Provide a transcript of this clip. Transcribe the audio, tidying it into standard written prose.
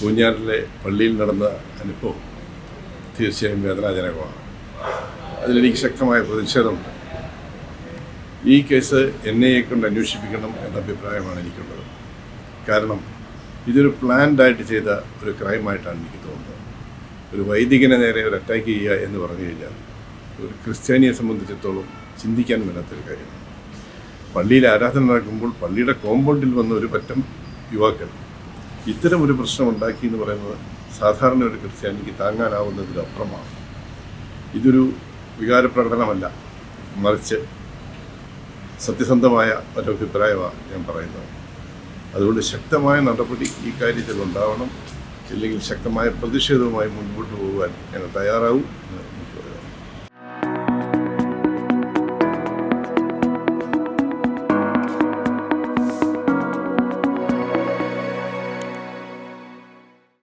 പൂഞ്ഞാറിലെ പള്ളിയിൽ നടന്ന അനുഭവം തീർച്ചയായും വേദനാജനകമാണ്. അതിലെനിക്ക് ശക്തമായ പ്രതിഷേധമുണ്ട്. ഈ കേസ് NIA കൊണ്ട് അന്വേഷിപ്പിക്കണം എന്ന അഭിപ്രായമാണ് എനിക്കുള്ളത്. കാരണം ഇതൊരു പ്ലാൻഡായിട്ട് ചെയ്ത ഒരു ക്രൈമായിട്ടാണ് എനിക്ക് തോന്നുന്നത്. ഒരു വൈദികനെ നേരെ ഒരു അറ്റാക്ക് ചെയ്യുക എന്ന് പറഞ്ഞു കഴിഞ്ഞാൽ ഒരു ക്രിസ്ത്യാനിയെ സംബന്ധിച്ചിടത്തോളം ചിന്തിക്കാൻ മേലാത്തൊരു കാര്യമാണ്. പള്ളിയിൽ ആരാധന നടക്കുമ്പോൾ പള്ളിയുടെ കോമ്പൗണ്ടിൽ വന്ന ഒരു പറ്റം യുവാക്കൾ ഇത്തരം ഒരു പ്രശ്നം ഉണ്ടാക്കി എന്ന് പറയുന്നത് സാധാരണ ഒരു ക്രിസ്ത്യാനിക്ക് താങ്ങാനാവുന്നതിലപ്പുറമാണ്. ഇതൊരു വികാരപ്രകടനമല്ല, മറിച്ച് സത്യസന്ധമായ ഒരു അഭിപ്രായമാണ് ഞാൻ പറയുന്നത്. അതുകൊണ്ട് ശക്തമായ നടപടി ഈ കാര്യത്തിൽ ഉണ്ടാവണം. ഇല്ലെങ്കിൽ ശക്തമായ പ്രതിഷേധവുമായി മുൻപോട്ട് പോകുവാൻ ഞങ്ങൾ തയ്യാറാവും എന്ന്